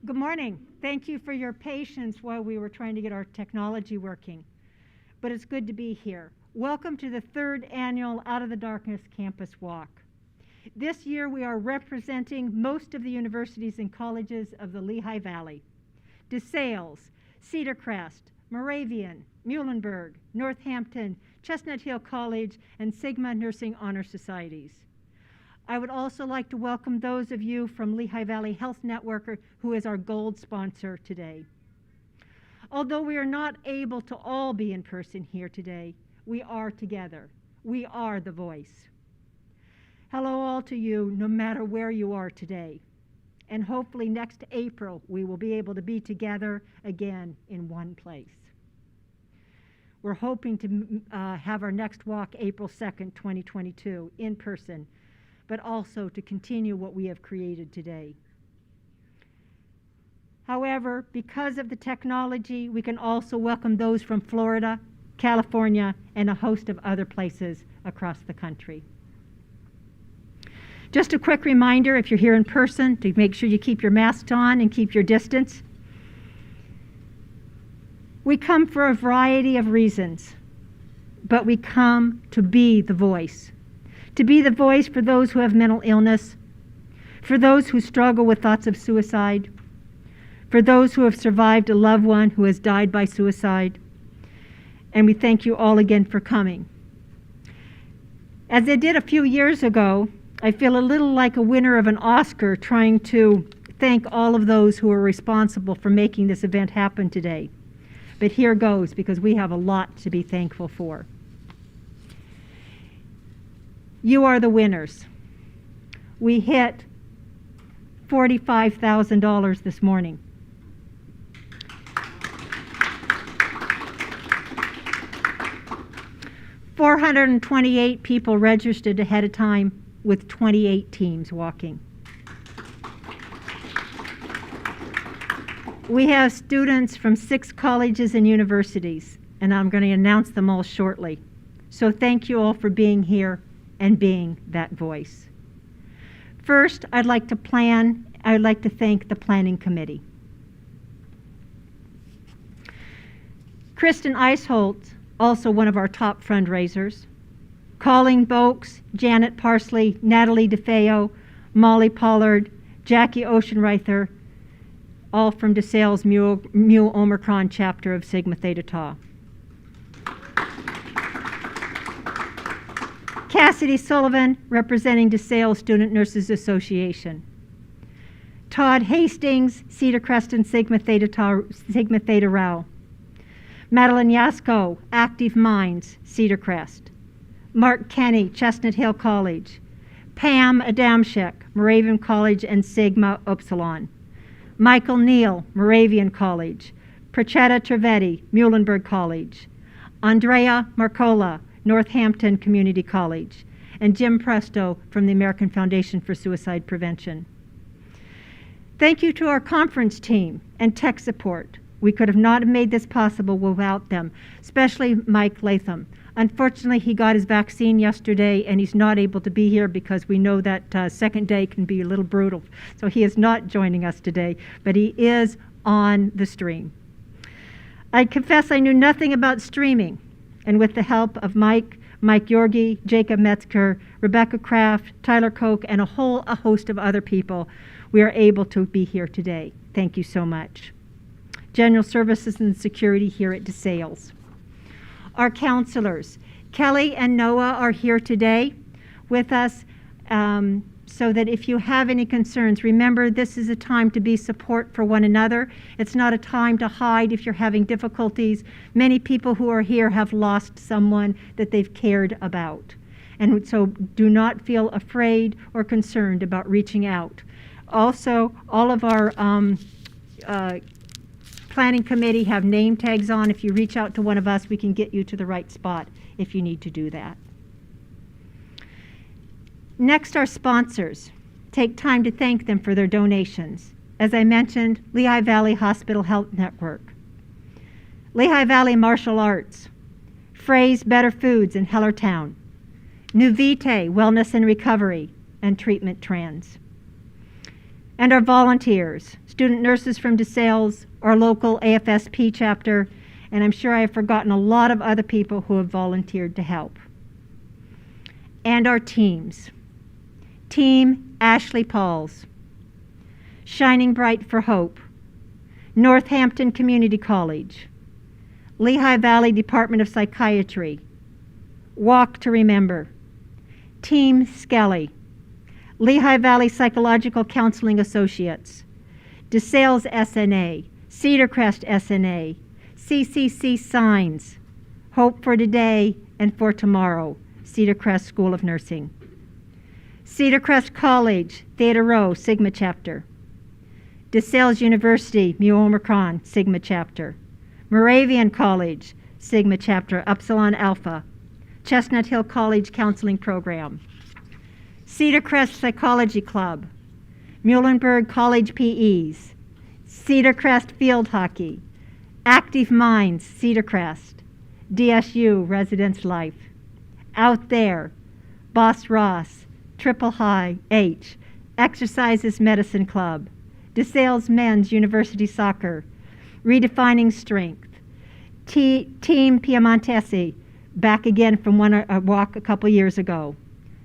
Good morning. Thank you for your patience while we were trying to get our technology working. But it's good to be here. Welcome to the 3rd annual Out of the Darkness Campus Walk. This year we are representing most of the universities and colleges of the Lehigh Valley. DeSales, Cedar, Crest, Moravian, Muhlenberg, Northampton, Chestnut Hill College, and Sigma Nursing Honor Societies. I would also like to welcome those of you from Lehigh Valley Health Network, who is our gold sponsor today. Although we are not able to all be in person here today, we are together. We are the voice. Hello all to you, no matter where you are today. And hopefully next April, we will be able to be together again in one place. We're hoping to have our next walk April 2nd, 2022, in person, but also to continue what we have created today. However, because of the technology, we can also welcome those from Florida, California, and a host of other places across the country. Just a quick reminder, if you're here in person, to make sure you keep your masks on and keep your distance. We come for a variety of reasons, but we come to be the voice. To be the voice for those who have mental illness, for those who struggle with thoughts of suicide, for those who have survived a loved one who has died by suicide. And we thank you all again for coming. As I did a few years ago, I feel a little like a winner of an Oscar trying to thank all of those who are responsible for making this event happen today. But here goes, because we have a lot to be thankful for. You are the winners. We hit $45,000 this morning. $428 people registered ahead of time, with 28 teams walking. We have students from 6 colleges and universities, and I'm going to announce them all shortly. So thank you all for being here and being that voice. First, I'd like to thank the planning committee. Kristen Eisholt, also one of our top fundraisers. Colleen Boakes, Janet Parsley, Natalie DeFeo, Molly Pollard, Jackie Oceanreither, all from DeSales Mu Omicron chapter of Sigma Theta Tau. Cassidy Sullivan, representing DeSales Student Nurses Association. Todd Hastings, Cedar, Crest, and Sigma Theta Rho. Madeline Yasko, Active Minds, Cedar Crest. Mark Kenny, Chestnut Hill College. Pam Adamczyk, Moravian College and Sigma Upsilon. Michael Neal, Moravian College. Prachetta Trivedi, Muhlenberg College. Andrea Marcola, Northampton Community College, and Jim Presto from the American Foundation for Suicide Prevention. Thank you to our conference team and tech support. We could have not made this possible without them, especially Mike Latham. Unfortunately, he got his vaccine yesterday and he's not able to be here because we know that second day can be a little brutal. So he is not joining us today, but he is on the stream. I confess I knew nothing about streaming. And with the help of Mike Yorgi, Jacob Metzger, Rebecca Kraft, Tyler Koch, and a host of other people, we are able to be here today. Thank you so much. General Services and Security here at DeSales. Our counselors, Kelly and Noah, are here today with us so that if you have any concerns, remember this is a time to be support for one another. It's not a time to hide if you're having difficulties. Many people who are here have lost someone that they've cared about. And so do not feel afraid or concerned about reaching out. Also, all of our planning committee have name tags on. If you reach out to one of us, we can get you to the right spot if you need to do that. Next, our sponsors. Take time to thank them for their donations. As I mentioned, Lehigh Valley Hospital Health Network, Lehigh Valley Martial Arts, Frey's Better Foods in Hellertown, Nuvite Wellness and Recovery, and Treatment Trends. And our volunteers, student nurses from DeSales, our local AFSP chapter, and I'm sure I have forgotten a lot of other people who have volunteered to help. And our teams. Team Ashley Pauls, Shining Bright for Hope, Northampton Community College, Lehigh Valley Department of Psychiatry, Walk to Remember, Team Skelly, Lehigh Valley Psychological Counseling Associates, DeSales SNA, Cedar Crest SNA, CCC Signs, Hope for Today and for Tomorrow, Cedar Crest School of Nursing, Cedar Crest College, Theta Rho, Sigma Chapter, DeSales University, Mu Omicron, Sigma Chapter, Moravian College, Sigma Chapter, Upsilon Alpha, Chestnut Hill College Counseling Program, Cedar Crest Psychology Club, Muhlenberg College PEs, Cedar Crest Field Hockey, Active Minds, Cedar Crest, DSU Residence Life, Out There, Boss Ross, Triple High H, Exercises Medicine Club, DeSales Men's University Soccer, Redefining Strength, Team Piemontese, back again from a walk a couple years ago,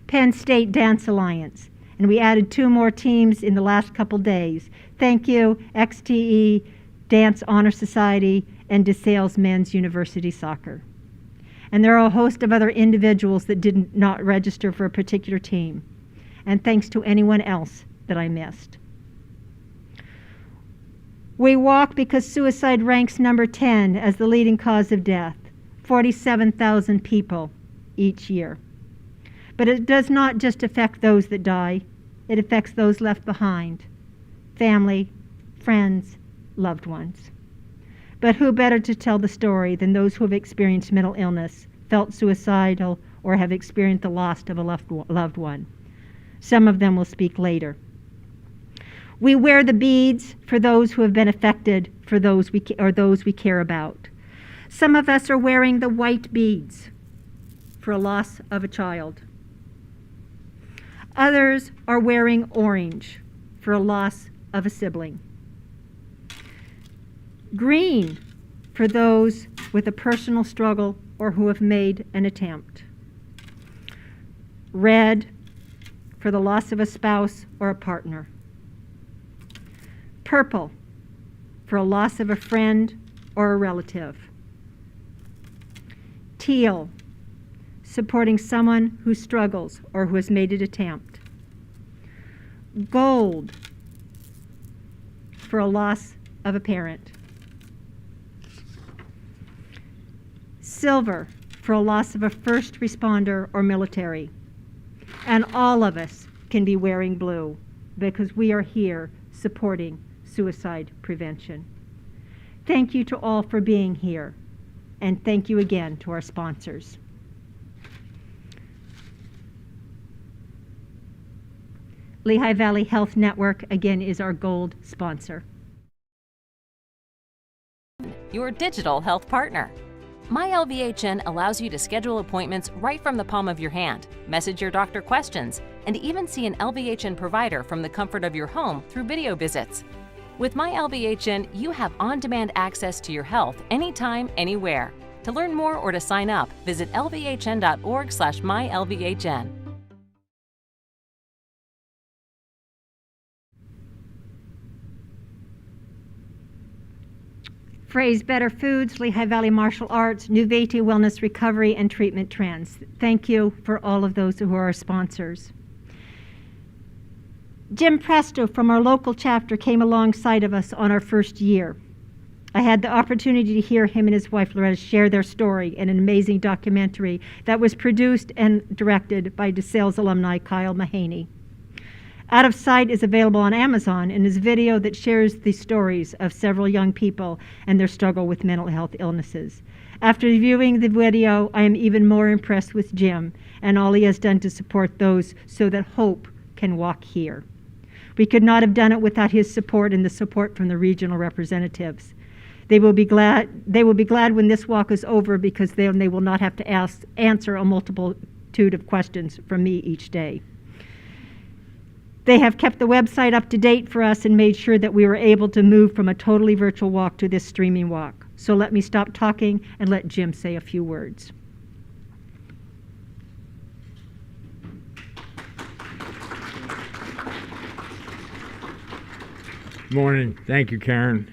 Penn State Dance Alliance, and we added 2 more teams in the last couple days. Thank you, XTE, Dance Honor Society, and DeSales Men's University Soccer. And there are a host of other individuals that did not register for a particular team. And thanks to anyone else that I missed. We walk because suicide ranks number 10 as the leading cause of death, 47,000 people each year. But it does not just affect those that die, it affects those left behind, family, friends, loved ones. But who better to tell the story than those who have experienced mental illness, felt suicidal, or have experienced the loss of a loved one? Some of them will speak later. We wear the beads for those who have been affected, for those we care about. Some of us are wearing the white beads for a loss of a child. Others are wearing orange for a loss of a sibling. Green for those with a personal struggle or who have made an attempt. Red for the loss of a spouse or a partner. Purple for a loss of a friend or a relative. Teal, supporting someone who struggles or who has made an attempt. Gold, for a loss of a parent. Silver, for a loss of a first responder or military. And all of us can be wearing blue because we are here supporting suicide prevention. Thank you to all for being here, and thank you again to our sponsors. Lehigh Valley Health Network, again, is our gold sponsor. Your digital health partner. MyLVHN allows you to schedule appointments right from the palm of your hand, message your doctor questions, and even see an LVHN provider from the comfort of your home through video visits. With MyLVHN, you have on-demand access to your health anytime, anywhere. To learn more or to sign up, visit lvhn.org/mylvhn. Phrase Better Foods, Lehigh Valley Martial Arts, Nuveti Wellness Recovery and Treatment Trends. Thank you for all of those who are our sponsors. Jim Presto from our local chapter came alongside of us on our first year. I had the opportunity to hear him and his wife Loretta share their story in an amazing documentary that was produced and directed by DeSales alumni Kyle Mahaney. Out of Sight is available on Amazon and is a video that shares the stories of several young people and their struggle with mental health illnesses. After viewing the video, I am even more impressed with Jim and all he has done to support those so that hope can walk here. We could not have done it without his support and the support from the regional representatives. They will be glad when this walk is over because then they will not have to answer a multitude of questions from me each day. They have kept the website up to date for us and made sure that we were able to move from a totally virtual walk to this streaming walk. So let me stop talking and let Jim say a few words. Morning. Thank you, Karen.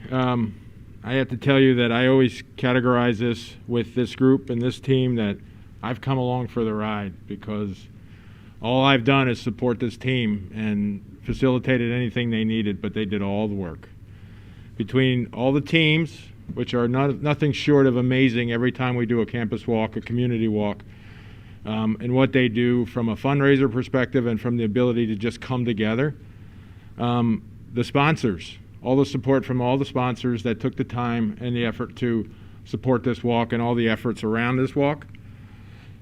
I have to tell you that I always categorize this with this group and this team that I've come along for the ride, because all I've done is support this team and facilitated anything they needed, but they did all the work. Between all the teams, which are nothing short of amazing every time we do a campus walk, a community walk, and what they do from a fundraiser perspective and from the ability to just come together. The sponsors, all the support from all the sponsors that took the time and the effort to support this walk and all the efforts around this walk,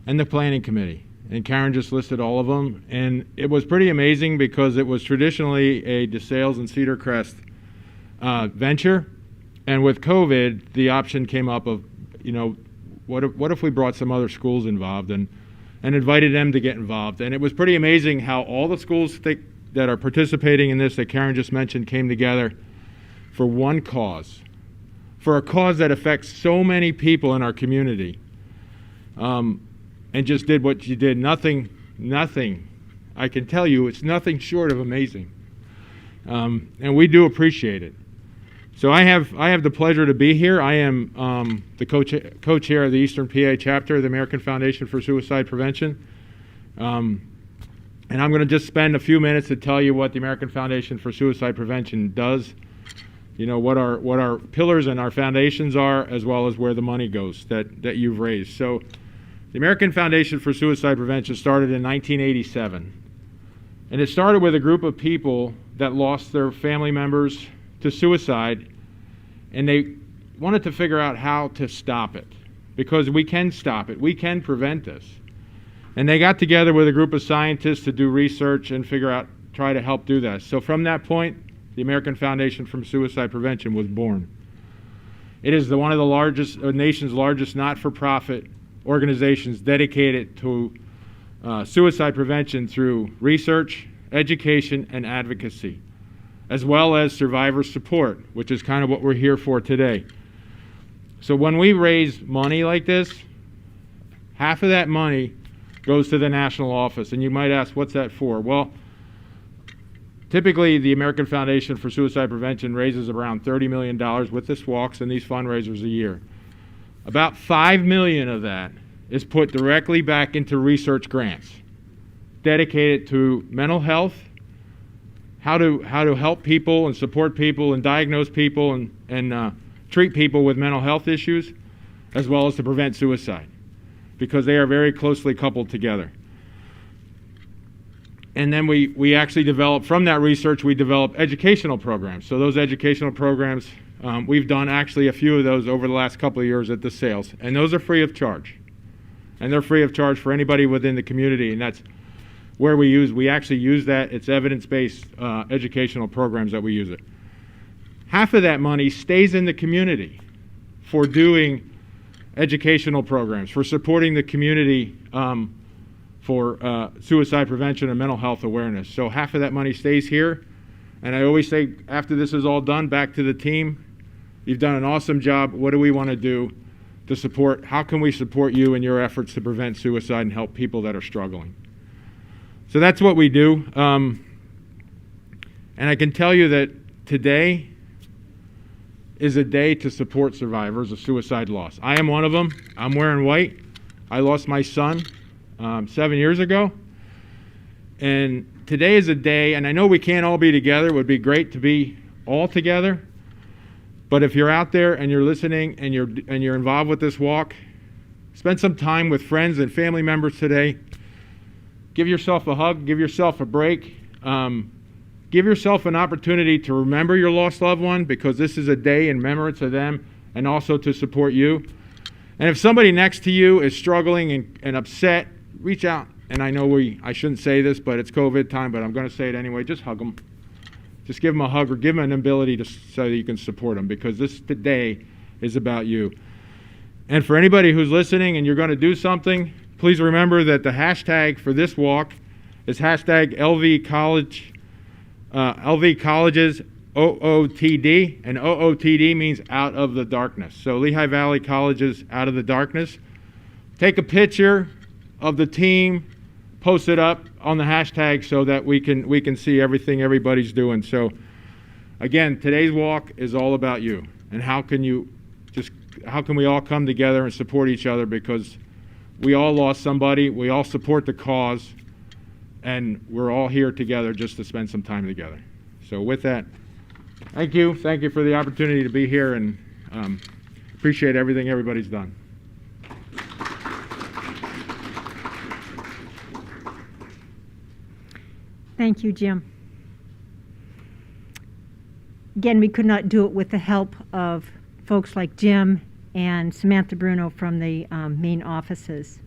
and the planning committee. And Karen just listed all of them. And it was pretty amazing because it was traditionally a DeSales and Cedar Crest venture. And with COVID, the option came up of, what if we brought some other schools involved and invited them to get involved. And it was pretty amazing how all the schools that are participating in this that Karen just mentioned came together for one cause, for a cause that affects so many people in our community, and just did what you did. Nothing, I can tell you, it's nothing short of amazing. And we do appreciate it. So I have the pleasure to be here. I am the co-chair of the Eastern PA chapter of the American Foundation for Suicide Prevention. And I'm going to just spend a few minutes to tell you what the American Foundation for Suicide Prevention does, what our pillars and our foundations are, as well as where the money goes that you've raised. So the American Foundation for Suicide Prevention started in 1987. And it started with a group of people that lost their family members to suicide, and they wanted to figure out how to stop it, because we can stop it. We can prevent this. And they got together with a group of scientists to do research and try to help do that. So from that point, the American Foundation for Suicide Prevention was born. It is one of the nation's largest not-for-profit organizations dedicated to suicide prevention through research, education, and advocacy, as well as survivor support, which is kind of what we're here for today. So when we raise money like this, half of that money goes to the national office. And you might ask, what's that for? Well, typically the American Foundation for Suicide Prevention raises around $30 million with this walks and these fundraisers a year. About $5 million of that is put directly back into research grants dedicated to mental health, how to help people and support people and diagnose people and treat people with mental health issues, as well as to prevent suicide, because they are very closely coupled together. And then we actually develop, from that research, we develop educational programs. So those educational programs, we've done actually a few of those over the last couple of years at DeSales, and those are free of charge. And they're free of charge for anybody within the community, and that's where we actually use that. It's evidence-based educational programs that we use it. Half of that money stays in the community for doing educational programs, for supporting the community for suicide prevention and mental health awareness. So half of that money stays here. And I always say, after this is all done, back to the team, you've done an awesome job. What do we want to do to support? How can we support you in your efforts to prevent suicide and help people that are struggling? So that's what we do. And I can tell you that today is a day to support survivors of suicide loss. I am one of them. I'm wearing white. I lost my son 7 years ago. And today is a day, and I know we can't all be together. It would be great to be all together. But if you're out there and you're listening and you're involved with this walk, spend some time with friends and family members today. Give yourself a hug. Give yourself a break. Give yourself an opportunity to remember your lost loved one, because this is a day in remembrance of them and also to support you. And if somebody next to you is struggling and upset, reach out. And I know I shouldn't say this, but it's COVID time, but I'm going to say it anyway. Just hug them. Just give them a hug or give them an ability so that you can support them, because this today is about you. And for anybody who's listening and you're going to do something, please remember that the hashtag for this walk is hashtag LV College LV Colleges, OOTD, and OOTD means out of the darkness. So Lehigh Valley Colleges out of the darkness. Take a picture of the team, post it up on the hashtag so that we can see everything everybody's doing. So again, today's walk is all about you, and how can we all come together and support each other, because we all lost somebody, we all support the cause, and we're all here together just to spend some time together. So with that, thank you for the opportunity to be here, and appreciate everything everybody's done. Thank you, Jim. Again, we could not do it with the help of folks like Jim and Samantha Bruno from the main offices.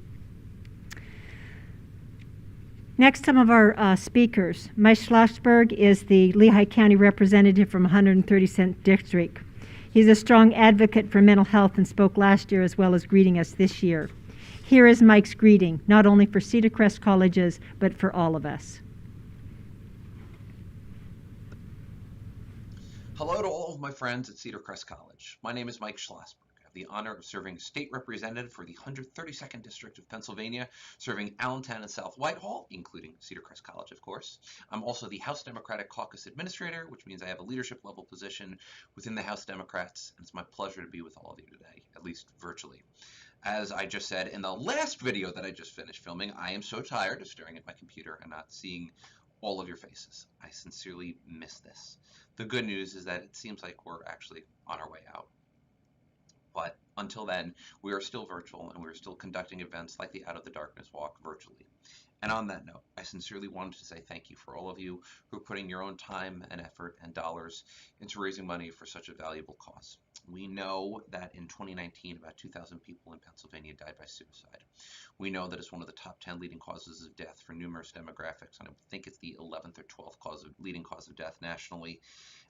Next, some of our speakers. Mike Schlossberg is the Lehigh County representative from 132nd District. He's a strong advocate for mental health and spoke last year as well as greeting us this year. Here is Mike's greeting, not only for Cedar Crest colleges, but for all of us. Hello to all of my friends at Cedar Crest College. My name is Mike Schlossberg. I have the honor of serving as state representative for the 132nd District of Pennsylvania, serving Allentown and South Whitehall, including Cedar Crest College, of course. I'm also the House Democratic Caucus Administrator, which means I have a leadership level position within the House Democrats, and it's my pleasure to be with all of you today, at least virtually. As I just said in the last video that I just finished filming, I am so tired of staring at my computer and not seeing all of your faces. I sincerely miss this. The good news is that it seems like we're actually on our way out. But until then, we are still virtual, and we're still conducting events like the Out of the Darkness Walk virtually. And on that note, I sincerely wanted to say thank you for all of you who are putting your own time and effort and dollars into raising money for such a valuable cause. We know that in 2019, about 2,000 people in Pennsylvania died by suicide. We know that it's one of the top 10 leading causes of death for numerous demographics, and I think it's the 11th or 12th leading cause of death nationally.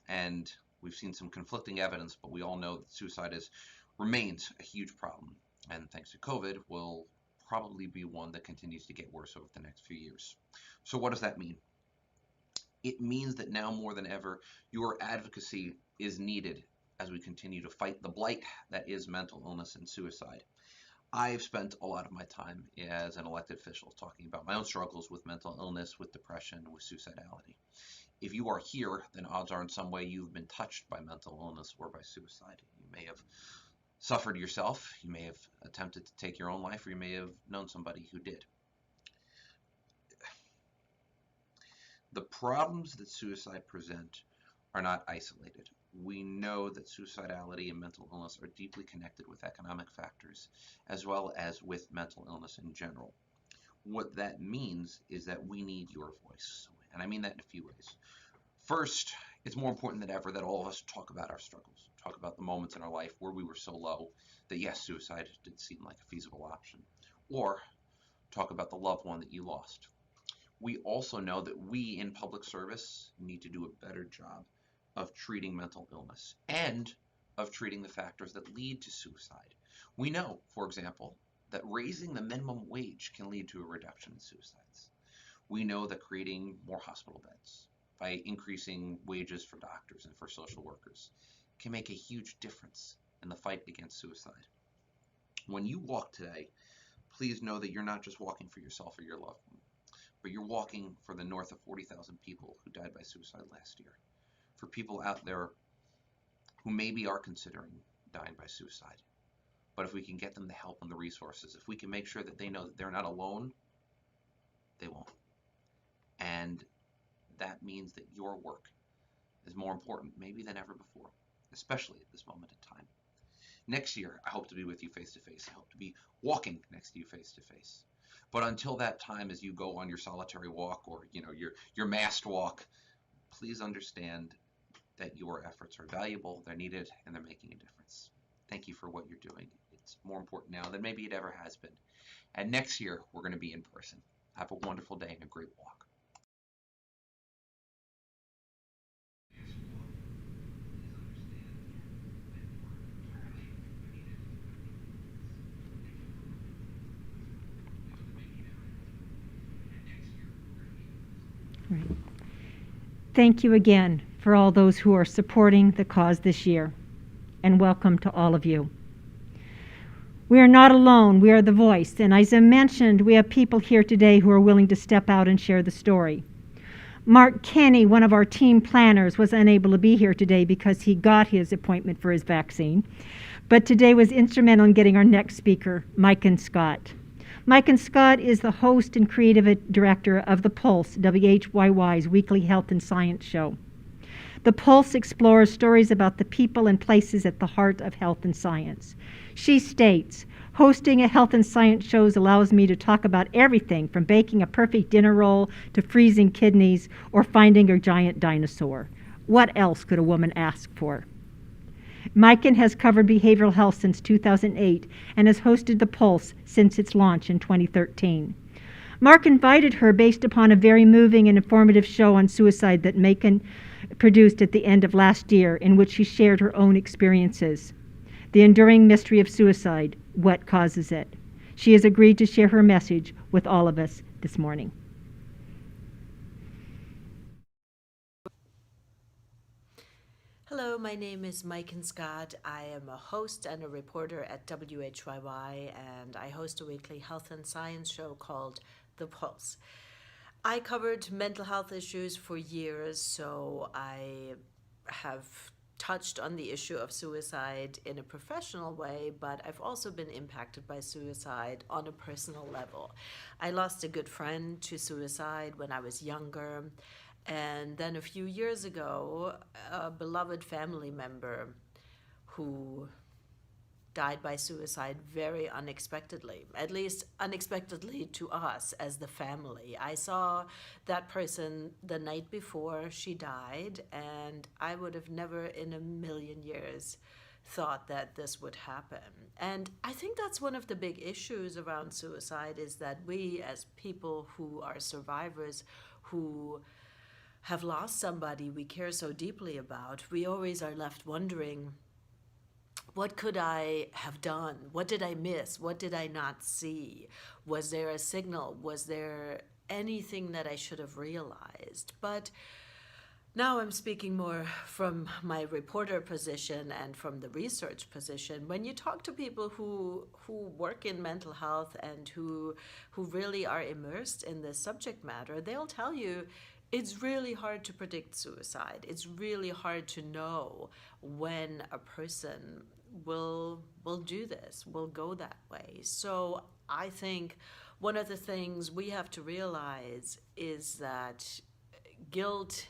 And we've seen some conflicting evidence, but we all know that suicide remains a huge problem, and thanks to COVID, will probably be one that continues to get worse over the next few years. So what does that mean? It means that now more than ever, your advocacy is needed as we continue to fight the blight that is mental illness and suicide. I've spent a lot of my time as an elected official talking about my own struggles with mental illness, with depression, with suicidality. If you are here, then odds are in some way you've been touched by mental illness or by suicide. You may have suffered yourself, you may have attempted to take your own life, or you may have known somebody who did. The problems that suicide present are not isolated. We know that suicidality and mental illness are deeply connected with economic factors, as well as with mental illness in general. What that means is that we need your voice, and I mean that in a few ways. First, it's more important than ever that all of us talk about our struggles, talk about the moments in our life where we were so low that yes, suicide did seem like a feasible option, or talk about the loved one that you lost. We also know that we in public service need to do a better job of treating mental illness and of treating the factors that lead to suicide. We know, for example, that raising the minimum wage can lead to a reduction in suicides. We know that creating more hospital beds by increasing wages for doctors and for social workers can make a huge difference in the fight against suicide. When you walk today, please know that you're not just walking for yourself or your loved one, but you're walking for the north of 40,000 people who died by suicide last year, for people out there who maybe are considering dying by suicide. But if we can get them the help and the resources, if we can make sure that they know that they're not alone, they won't. And that means that your work is more important maybe than ever before, especially at this moment in time. Next year, I hope to be with you face to face. I hope to be walking next to you face to face. But until that time, as you go on your solitary walk or your masked walk, please understand that your efforts are valuable, they're needed, and they're making a difference. Thank you for what you're doing. It's more important now than maybe it ever has been. And next year, we're going to be in person. Have a wonderful day and a great walk. Right. Thank you again for all those who are supporting the cause this year, and welcome to all of you. We are not alone, we are the voice, and as I mentioned, we have people here today who are willing to step out and share the story. Mark Kenny, one of our team planners, was unable to be here today because he got his appointment for his vaccine, but today was instrumental in getting our next speaker, Mike and Scott. Mike and Scott is the host and creative director of The Pulse, WHYY's weekly health and science show. The Pulse explores stories about the people and places at the heart of health and science. She states, hosting a health and science show allows me to talk about everything from baking a perfect dinner roll to freezing kidneys or finding a giant dinosaur. What else could a woman ask for? Mikan has covered behavioral health since 2008 and has hosted The Pulse since its launch in 2013. Mark invited her based upon a very moving and informative show on suicide that Mikan produced at the end of last year, in which she shared her own experiences. The enduring mystery of suicide, what causes it? She has agreed to share her message with all of us this morning. Hello, my name is Mike and Scott. I am a host and a reporter at WHYY, and I host a weekly health and science show called The Pulse. I covered mental health issues for years, so I have touched on the issue of suicide in a professional way, but I've also been impacted by suicide on a personal level. I lost a good friend to suicide when I was younger. And then a few years ago, a beloved family member who died by suicide very unexpectedly, at least unexpectedly to us as the family. I saw that person the night before she died, and I would have never in a million years thought that this would happen. And I think that's one of the big issues around suicide, is that we as people who are survivors, who have lost somebody we care so deeply about, we always are left wondering, what could I have done? What did I miss? What did I not see? Was there a signal? Was there anything that I should have realized? But now I'm speaking more from my reporter position and from the research position. When you talk to people who work in mental health and who really are immersed in this subject matter, they'll tell you it's really hard to predict suicide. It's really hard to know when a person will do this, will go that way. So I think one of the things we have to realize is that guilt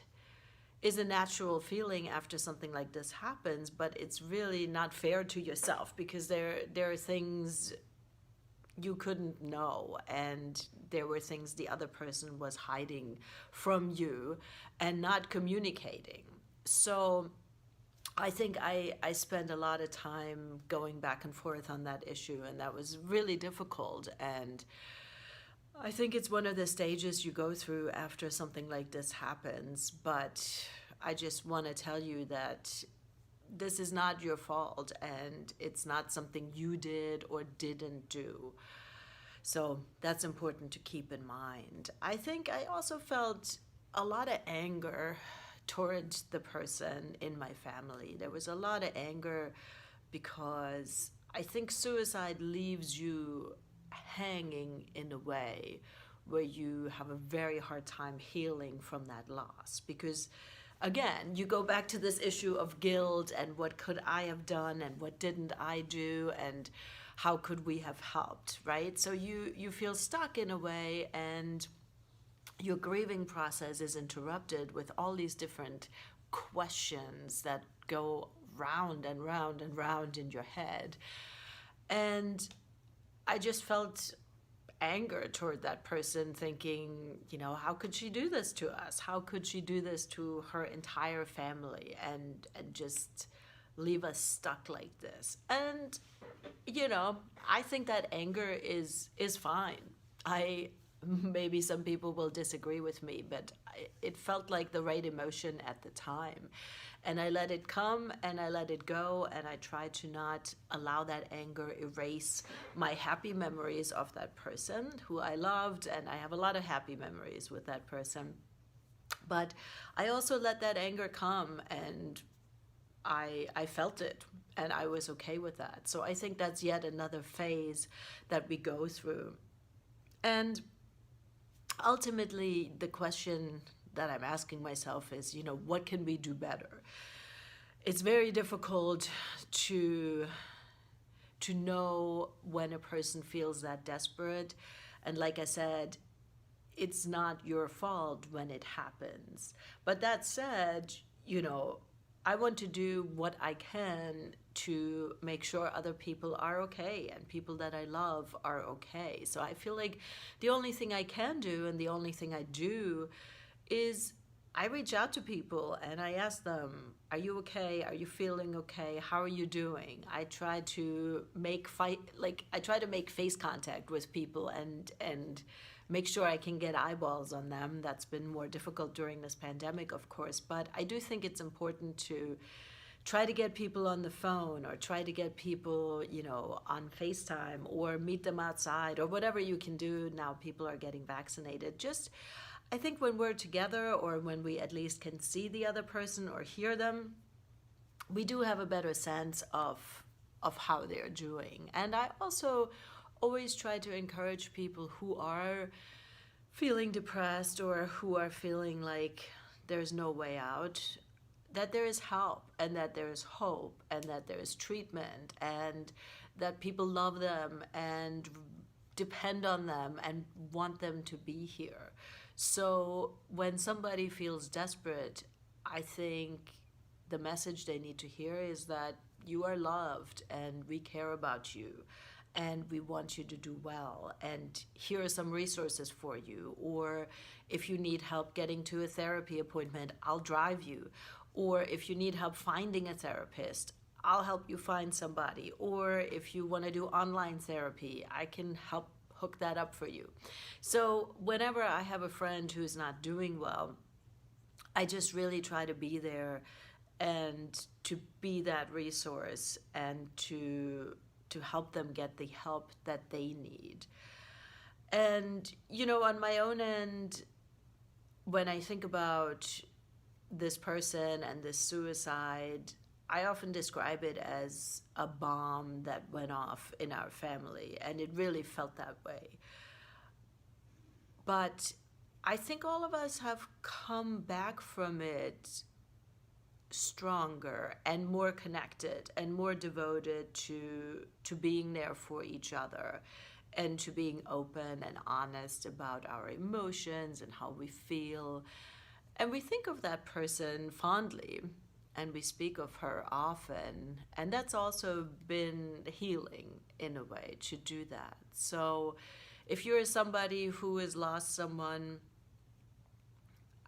is a natural feeling after something like this happens, but it's really not fair to yourself, because there are things you couldn't know, and there were things the other person was hiding from you and not communicating. So I think I spent a lot of time going back and forth on that issue, and that was really difficult. And I think it's one of the stages you go through after something like this happens. But I just want to tell you that this is not your fault, and it's not something you did or didn't do. So that's important to keep in mind. I think I also felt a lot of anger towards the person in my family. There was a lot of anger because I think suicide leaves you hanging in a way where you have a very hard time healing from that loss. Because again, you go back to this issue of guilt and what could I have done and what didn't I do and how could we have helped, right? So you feel stuck in a way, and your grieving process is interrupted with all these different questions that go round and round and round in your head. And I just felt anger toward that person, thinking, how could she do this to us? How could she do this to her entire family and just leave us stuck like this? And, I think that anger is fine. Maybe some people will disagree with me, but it felt like the right emotion at the time. And I let it come and I let it go, and I tried to not allow that anger erase my happy memories of that person who I loved, and I have a lot of happy memories with that person. But I also let that anger come, and I felt it, and I was okay with that. So I think that's yet another phase that we go through. And ultimately, the question that I'm asking myself is, what can we do better? It's very difficult to know when a person feels that desperate. And like I said, it's not your fault when it happens. But that said, I want to do what I can to make sure other people are okay and people that I love are okay. So I feel like the only thing I can do, and the only thing I do, is I reach out to people and I ask them, are you okay? Are you feeling okay? How are you doing? I try to make face contact with people and make sure I can get eyeballs on them. That's been more difficult during this pandemic, of course, but I do think it's important to try to get people on the phone, or try to get people, on FaceTime, or meet them outside, or whatever you can do. Now people are getting vaccinated. I think when we're together, or when we at least can see the other person or hear them, we do have a better sense of how they're doing. And I also always try to encourage people who are feeling depressed or who are feeling like there's no way out, that there is help, and that there is hope, and that there is treatment, and that people love them and depend on them and want them to be here. So when somebody feels desperate, I think the message they need to hear is that you are loved and we care about you and we want you to do well, and here are some resources for you. Or if you need help getting to a therapy appointment, I'll drive you. Or if you need help finding a therapist, I'll help you find somebody. Or if you want to do online therapy, I can help hook that up for you. So whenever I have a friend who's not doing well, I just really try to be there and to be that resource and to help them get the help that they need. And, on my own end, when I think about this person and this suicide, I often describe it as a bomb that went off in our family, and it really felt that way. But I think all of us have come back from it stronger and more connected and more devoted to being there for each other and to being open and honest about our emotions and how we feel. And we think of that person fondly, and we speak of her often, and that's also been healing in a way to do that. So if you're somebody who has lost someone,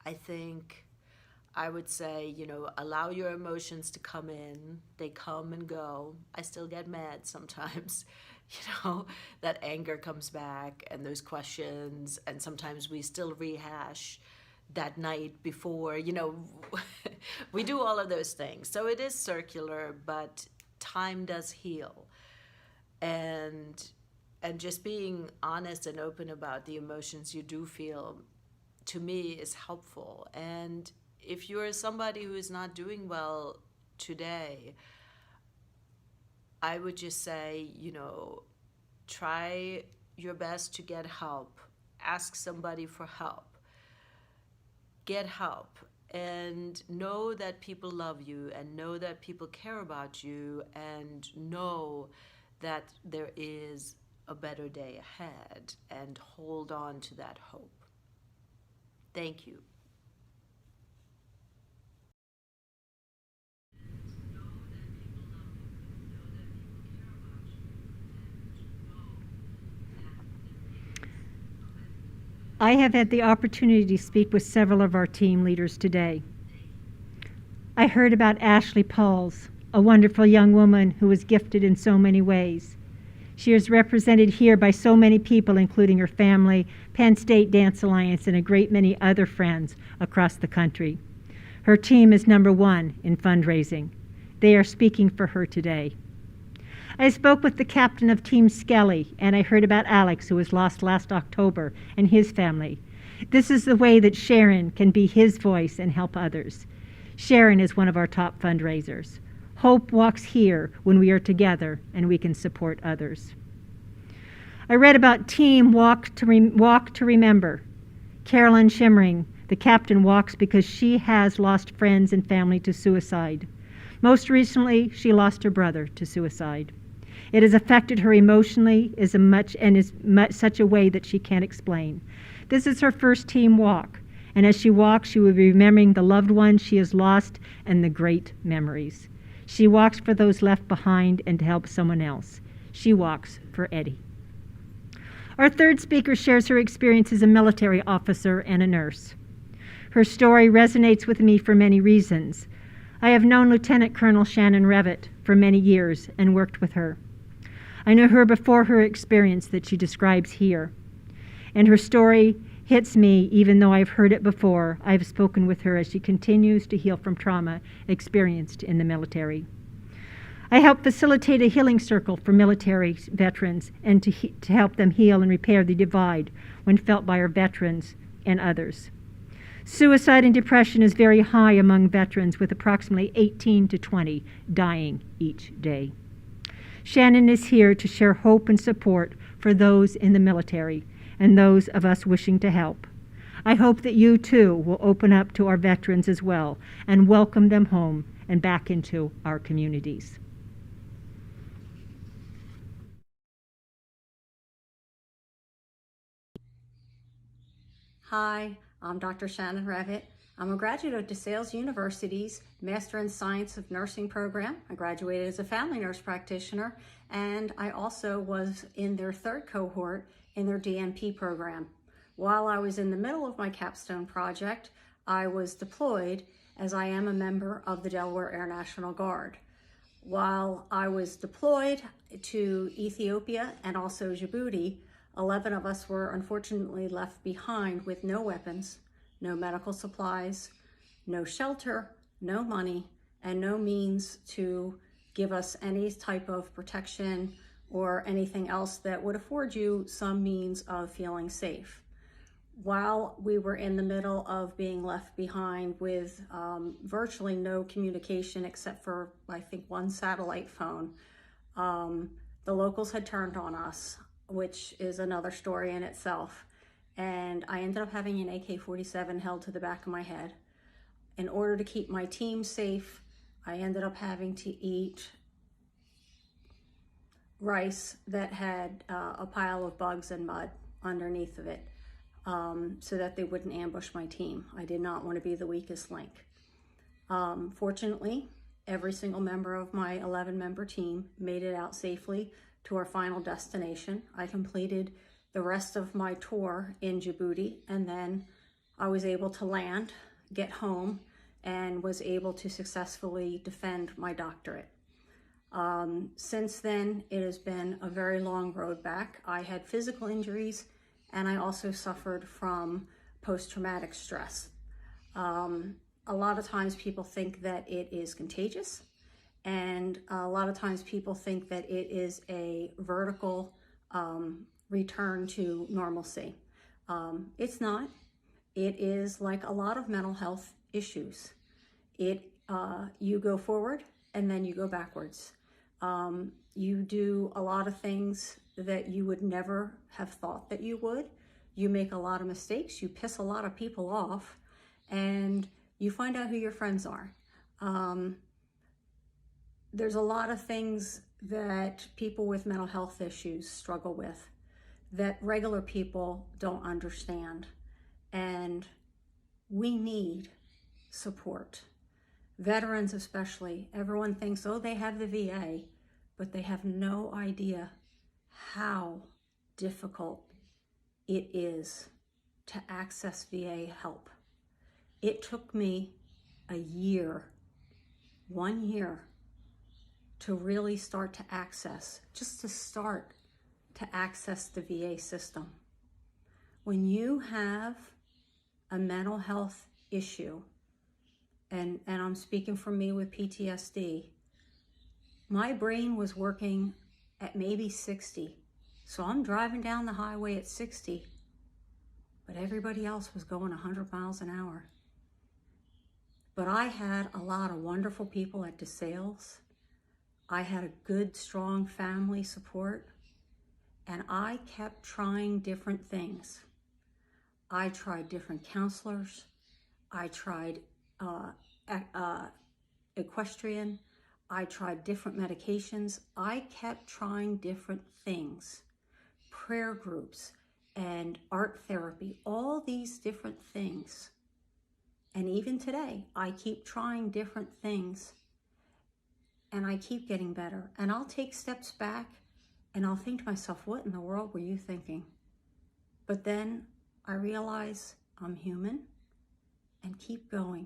I think I would say, allow your emotions to come in. They come and go. I still get mad sometimes. That anger comes back and those questions, and sometimes we still rehash that night before, we do all of those things. So it is circular, but time does heal. And just being honest and open about the emotions you do feel, to me, is helpful. And if you're somebody who is not doing well today, I would just say, try your best to get help. Ask somebody for help. Get help, and know that people love you, and know that people care about you, and know that there is a better day ahead, and hold on to that hope. Thank you. I have had the opportunity to speak with several of our team leaders today. I heard about Ashley Pauls, a wonderful young woman who is gifted in so many ways. She is represented here by so many people, including her family, Penn State Dance Alliance, and a great many other friends across the country. Her team is #1 in fundraising. They are speaking for her today. I spoke with the captain of Team Skelly, and I heard about Alex, who was lost last October, and his family. This is the way that Sharon can be his voice and help others. Sharon is one of our top fundraisers. Hope walks here when we are together and we can support others. I read about Team Walk to Remember. Carolyn Shimmering, the captain, walks because she has lost friends and family to suicide. Most recently, she lost her brother to suicide. It has affected her emotionally such a way that she can't explain. This is her first team walk, and as she walks, she will be remembering the loved ones she has lost and the great memories. She walks for those left behind and to help someone else. She walks for Eddie. Our third speaker shares her experience as a military officer and a nurse. Her story resonates with me for many reasons. I have known Lieutenant Colonel Shannon Revitt for many years and worked with her. I knew her before her experience that she describes here. And her story hits me even though I've heard it before. I've spoken with her as she continues to heal from trauma experienced in the military. I help facilitate a healing circle for military veterans and to help them heal and repair the divide when felt by our veterans and others. Suicide and depression is very high among veterans, with approximately 18 to 20 dying each day. Shannon is here to share hope and support for those in the military and those of us wishing to help. I hope that you too will open up to our veterans as well and welcome them home and back into our communities. Hi, I'm Dr. Shannon Revitt. I'm a graduate of DeSales University's Master in Science of Nursing program. I graduated as a family nurse practitioner, and I also was in their third cohort in their DNP program. While I was in the middle of my capstone project, I was deployed as I am a member of the Delaware Air National Guard. While I was deployed to Ethiopia and also Djibouti, 11 of us were unfortunately left behind with no weapons, no medical supplies, no shelter, no money, and no means to give us any type of protection or anything else that would afford you some means of feeling safe. While we were in the middle of being left behind with virtually no communication except for, I think, one satellite phone, the locals had turned on us, which is another story in itself. And I ended up having an AK-47 held to the back of my head. In order to keep my team safe, I ended up having to eat rice that had a pile of bugs and mud underneath of it so that they wouldn't ambush my team. I did not want to be the weakest link. Fortunately, every single member of my 11-member team made it out safely to our final destination. I completed the rest of my tour in Djibouti, and then I was able to land, get home, and was able to successfully defend my doctorate. Since then, it has been a very long road back. I had physical injuries, and I also suffered from post-traumatic stress. A lot of times people think that it is contagious, and a lot of times people think that it is a vertical return to normalcy. It's not. It is like a lot of mental health issues. You go forward and then you go backwards. You do a lot of things that you would never have thought that you would. You make a lot of mistakes, you piss a lot of people off, and you find out who your friends are. There's a lot of things that people with mental health issues struggle with that regular people don't understand. And we need support. Veterans especially, everyone thinks, oh, they have the VA, but they have no idea how difficult it is to access VA help. It took me a year, 1 year, to really start to access, just to start to access the VA system. When you have a mental health issue, and I'm speaking for me with PTSD, my brain was working at maybe 60. So I'm driving down the highway at 60, but everybody else was going 100 miles an hour. But I had a lot of wonderful people at DeSales. I had a good, strong family support, and I kept trying different things. I tried different counselors. I tried equestrian. I tried different medications. I kept trying different things, prayer groups and art therapy, all these different things. And even today, I keep trying different things, and I keep getting better. And I'll take steps back and I'll think to myself, what in the world were you thinking? But then I realize I'm human, and keep going.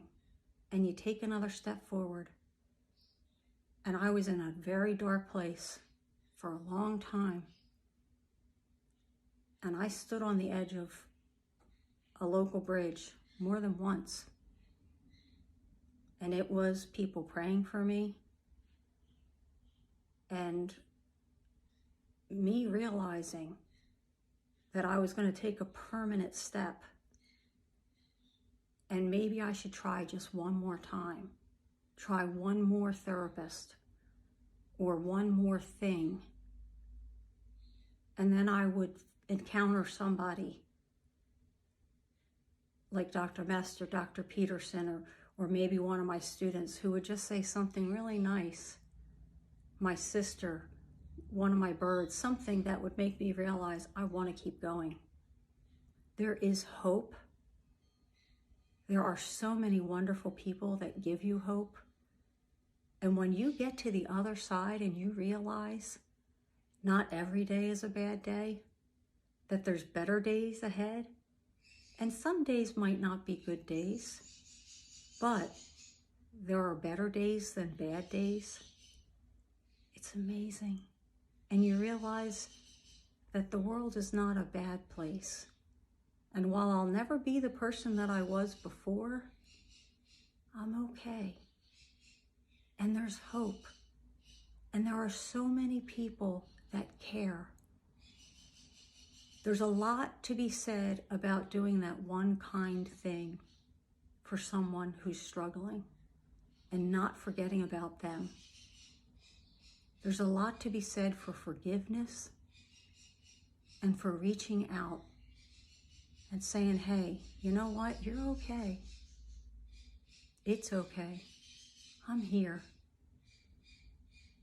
And you take another step forward. And I was in a very dark place for a long time. And I stood on the edge of a local bridge more than once. And it was people praying for me, and me realizing that I was going to take a permanent step, and maybe I should try just one more time, try one more therapist or one more thing, and then I would encounter somebody like Dr. Mester, Dr. Peterson, or maybe one of my students who would just say something really nice. My sister, one of my birds, something that would make me realize I want to keep going. There is hope. There are so many wonderful people that give you hope. And when you get to the other side and you realize not every day is a bad day, that there's better days ahead, and some days might not be good days, but there are better days than bad days. It's amazing. And you realize that the world is not a bad place. And while I'll never be the person that I was before, I'm okay. And there's hope. And there are so many people that care. There's a lot to be said about doing that one kind thing for someone who's struggling and not forgetting about them. There's a lot to be said for forgiveness and for reaching out and saying, hey, you know what? You're okay. It's okay. I'm here.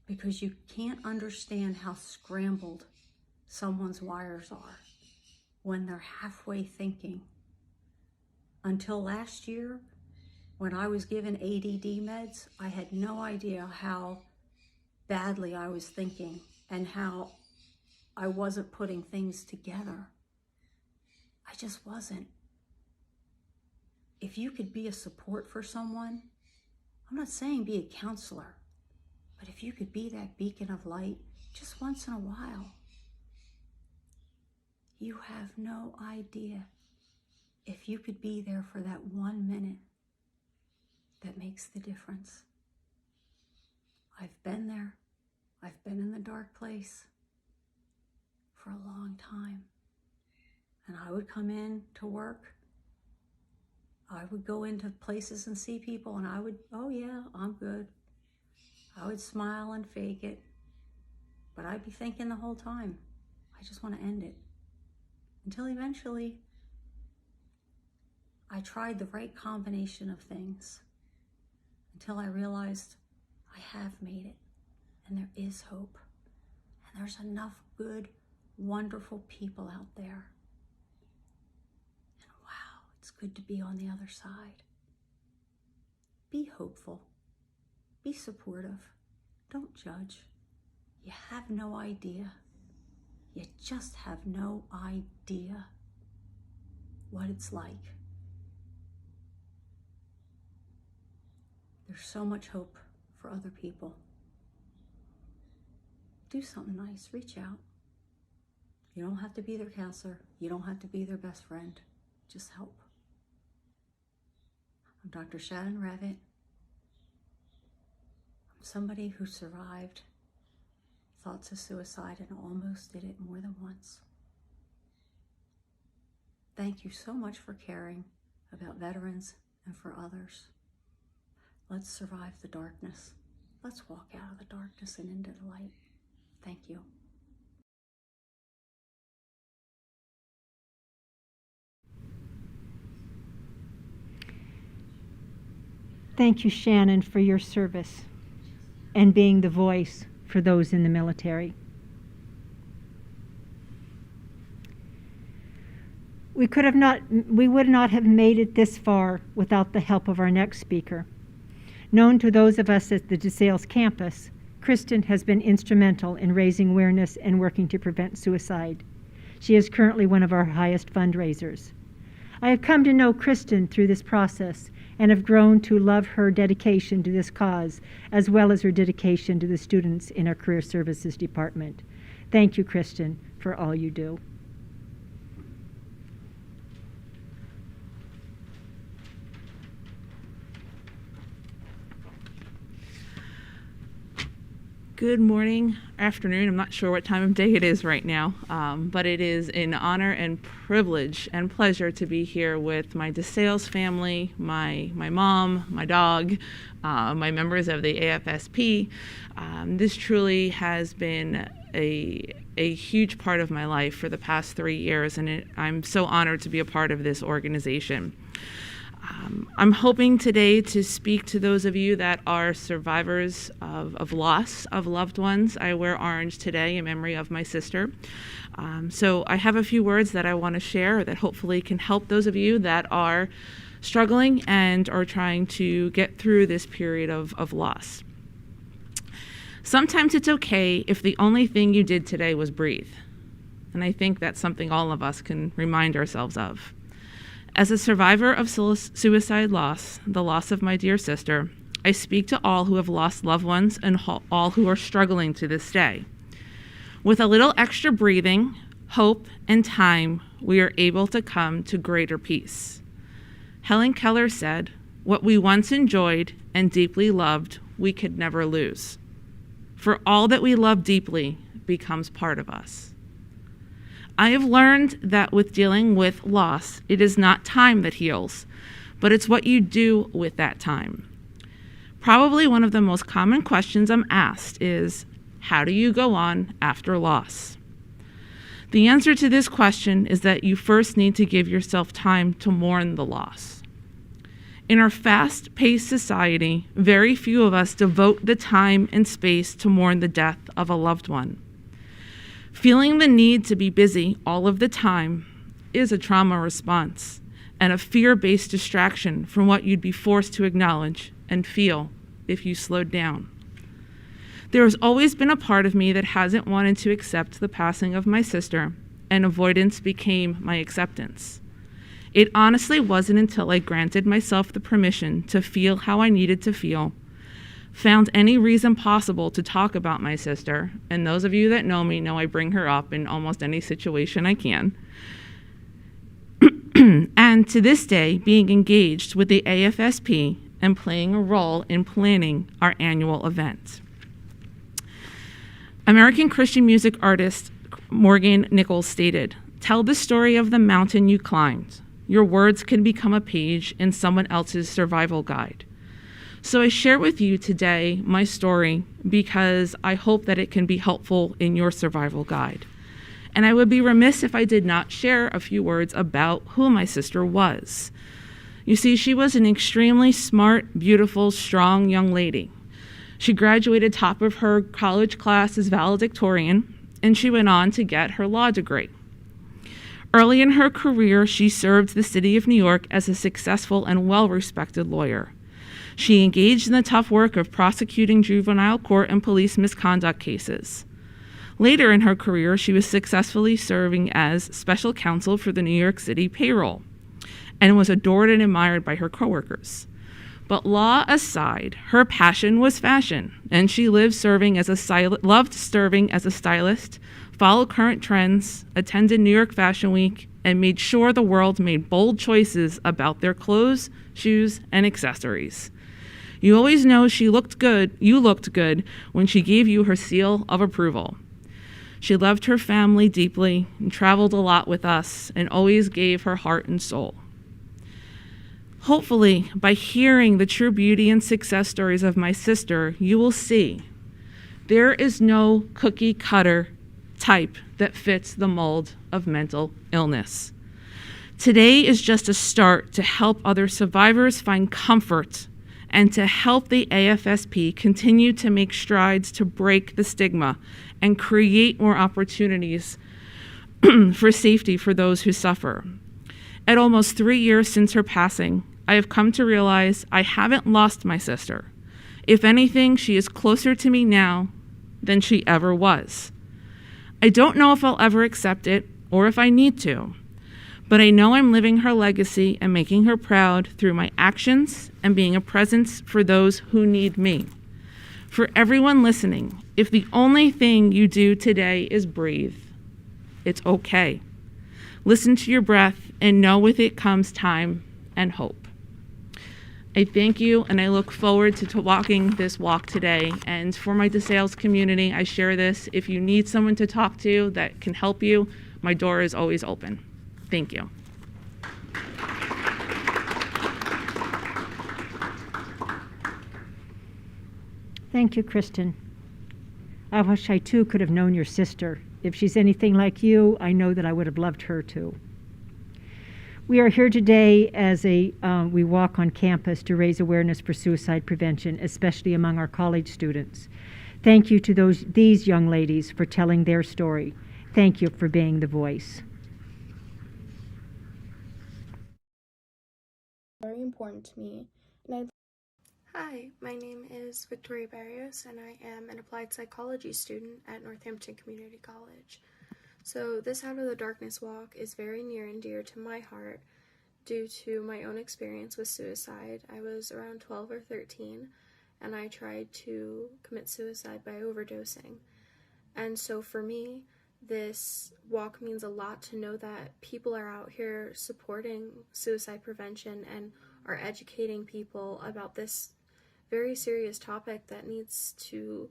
Because you can't understand how scrambled someone's wires are when they're halfway thinking. Until last year, when I was given ADD meds, I had no idea how badly I was thinking and how I wasn't putting things together. I just wasn't. If you could be a support for someone, I'm not saying be a counselor, but if you could be that beacon of light just once in a while, you have no idea if you could be there for that 1 minute that makes the difference. I've been there. I've been in the dark place for a long time. And I would come in to work. I would go into places and see people, and I would, oh yeah, I'm good. I would smile and fake it. But I'd be thinking the whole time, I just want to end it. Until eventually, I tried the right combination of things. Until I realized I have made it. And there is hope. And there's enough good, wonderful people out there. And wow, it's good to be on the other side. Be hopeful. Be supportive. Don't judge. You have no idea. You just have no idea what it's like. There's so much hope for other people. Do something nice. Reach out. You don't have to be their counselor. You don't have to be their best friend. Just help. I'm Dr. Shannon Ravitt. I'm somebody who survived thoughts of suicide and almost did it more than once. Thank you so much for caring about veterans and for others. Let's survive the darkness. Let's walk out of the darkness and into the light. Thank you. Thank you, Shannon, for your service and being the voice for those in the military. We would not have made it this far without the help of our next speaker. Known to those of us at the DeSales campus, Kristen has been instrumental in raising awareness and working to prevent suicide. She is currently one of our highest fundraisers. I have come to know Kristen through this process and have grown to love her dedication to this cause, as well as her dedication to the students in our Career Services Department. Thank you, Kristen, for all you do. Good morning, afternoon. I'm not sure what time of day it is right now, but it is an honor and privilege and pleasure to be here with my DeSales family, my mom, my dog, my members of the AFSP. This truly has been a huge part of my life for the past 3 years, and I'm so honored to be a part of this organization. I'm hoping today to speak to those of you that are survivors of loss of loved ones. I wear orange today in memory of my sister. So I have a few words that I want to share that hopefully can help those of you that are struggling and are trying to get through this period of loss. Sometimes it's okay if the only thing you did today was breathe. And I think that's something all of us can remind ourselves of. As a survivor of suicide loss, the loss of my dear sister, I speak to all who have lost loved ones and all who are struggling to this day. With a little extra breathing, hope, and time, we are able to come to greater peace. Helen Keller said, "What we once enjoyed and deeply loved, we could never lose. For all that we love deeply becomes part of us." I have learned that with dealing with loss, it is not time that heals, but it's what you do with that time. Probably one of the most common questions I'm asked is, how do you go on after loss? The answer to this question is that you first need to give yourself time to mourn the loss. In our fast-paced society, very few of us devote the time and space to mourn the death of a loved one. Feeling the need to be busy all of the time is a trauma response and a fear-based distraction from what you'd be forced to acknowledge and feel if you slowed down. There has always been a part of me that hasn't wanted to accept the passing of my sister, and avoidance became my acceptance. It honestly wasn't until I granted myself the permission to feel how I needed to feel, found any reason possible to talk about my sister, and those of you that know me know I bring her up in almost any situation I can, and to this day being engaged with the AFSP and playing a role in planning our annual event. American Christian music artist Morgan Nichols stated, "Tell the story of the mountain you climbed. Your words can become a page in someone else's survival guide." So I share with you today my story because I hope that it can be helpful in your survival guide. And I would be remiss if I did not share a few words about who my sister was. You see, she was an extremely smart, beautiful, strong young lady. She graduated top of her college class as valedictorian, and she went on to get her law degree. Early in her career, she served the city of New York as a successful and well-respected lawyer. She engaged in the tough work of prosecuting juvenile court and police misconduct cases. Later in her career, she was successfully serving as special counsel for the New York City payroll and was adored and admired by her coworkers. But law aside, her passion was fashion, and she loved serving as a stylist, followed current trends, attended New York Fashion Week, and made sure the world made bold choices about their clothes, shoes, and accessories. You always know you looked good when she gave you her seal of approval. She loved her family deeply and traveled a lot with us and always gave her heart and soul. Hopefully, by hearing the true beauty and success stories of my sister, you will see there is no cookie cutter type that fits the mold of mental illness. Today is just a start to help other survivors find comfort and to help the AFSP continue to make strides to break the stigma and create more opportunities for safety for those who suffer. At almost 3 years since her passing, I have come to realize I haven't lost my sister. If anything, she is closer to me now than she ever was. I don't know if I'll ever accept it or if I need to, but I know I'm living her legacy and making her proud through my actions and being a presence for those who need me. For everyone listening, if the only thing you do today is breathe, it's okay. Listen to your breath and know with it comes time and hope. I thank you, and I look forward to walking this walk today. And for my DeSales community, I share this. If you need someone to talk to that can help you, my door is always open. Thank you. Thank you, Kristen. I wish I too could have known your sister. If she's anything like you, I know that I would have loved her too. We are here today as we walk on campus to raise awareness for suicide prevention, especially among our college students. Thank you to these young ladies for telling their story. Thank you for being the voice. Very important to me. Hi, my name is Victoria Barrios, and I am an applied psychology student at Northampton Community College. So this Out of the Darkness walk is very near and dear to my heart due to my own experience with suicide. I was around 12 or 13, and I tried to commit suicide by overdosing. And so for me, this walk means a lot to know that people are out here supporting suicide prevention and are educating people about this very serious topic that needs to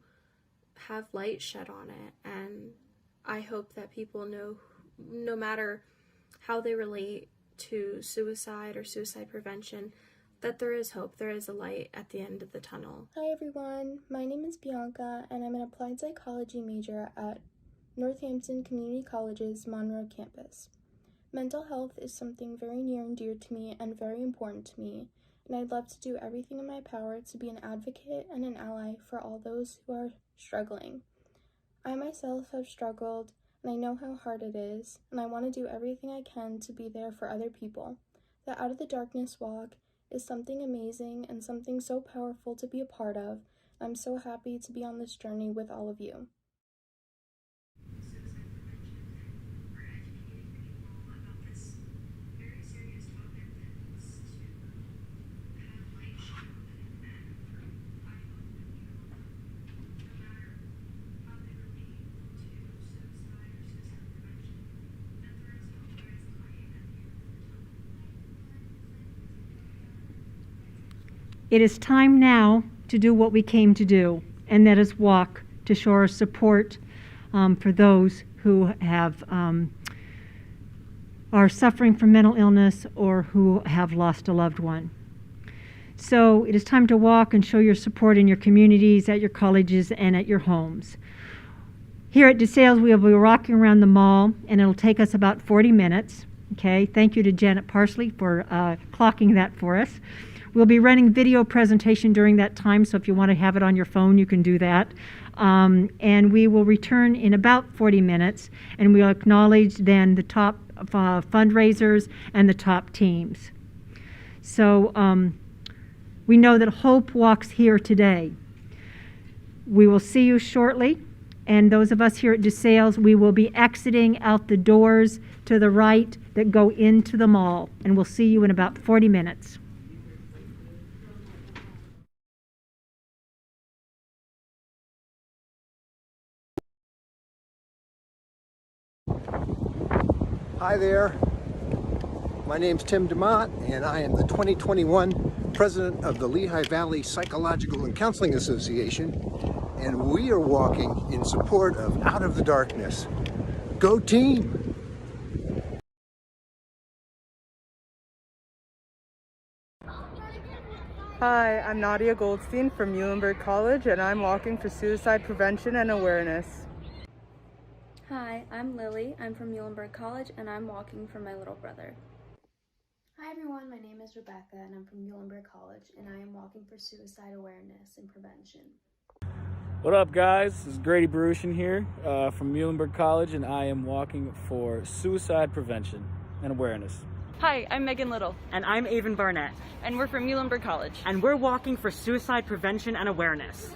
have light shed on it. And I hope that people know, no matter how they relate to suicide or suicide prevention, that there is hope, there is a light at the end of the tunnel. Hi everyone, my name is Bianca and I'm an applied psychology major at Northampton Community College's Monroe campus. Mental health is something very near and dear to me and very important to me, and I'd love to do everything in my power to be an advocate and an ally for all those who are struggling. I myself have struggled, and I know how hard it is, and I want to do everything I can to be there for other people. The Out of the Darkness walk is something amazing and something so powerful to be a part of. I'm so happy to be on this journey with all of you. It is time now to do what we came to do, and that is walk to show our support for those who have are suffering from mental illness or who have lost a loved one. So it is time to walk and show your support in your communities, at your colleges, and at your homes. Here at DeSales, we will be walking around the mall, and it'll take us about 40 minutes. Okay, thank you to Janet Parsley for clocking that for us. We'll be running video presentation during that time, so if you want to have it on your phone, you can do that. And we will return in about 40 minutes, and we'll acknowledge then the top fundraisers and the top teams. So we know that hope walks here today. We will see you shortly, and those of us here at DeSales, we will be exiting out the doors to the right that go into the mall, and we'll see you in about 40 minutes. Hi there, my name's Tim DeMott, and I am the 2021 President of the Lehigh Valley Psychological and Counseling Association. and we are walking in support of Out of the Darkness. Go team! Hi, I'm Nadia Goldstein from Muhlenberg College, and I'm walking for suicide prevention and awareness. Hi, I'm Lily. I'm from Muhlenberg College, and I'm walking for my little brother. Hi everyone, my name is Rebecca, and I'm from Muhlenberg College, and I am walking for suicide awareness and prevention. What up, guys? This is Grady Barushin here from Muhlenberg College, and I am walking for suicide prevention and awareness. Hi, I'm Megan Little. And I'm Avon Barnett. And we're from Muhlenberg College. And we're walking for suicide prevention and awareness.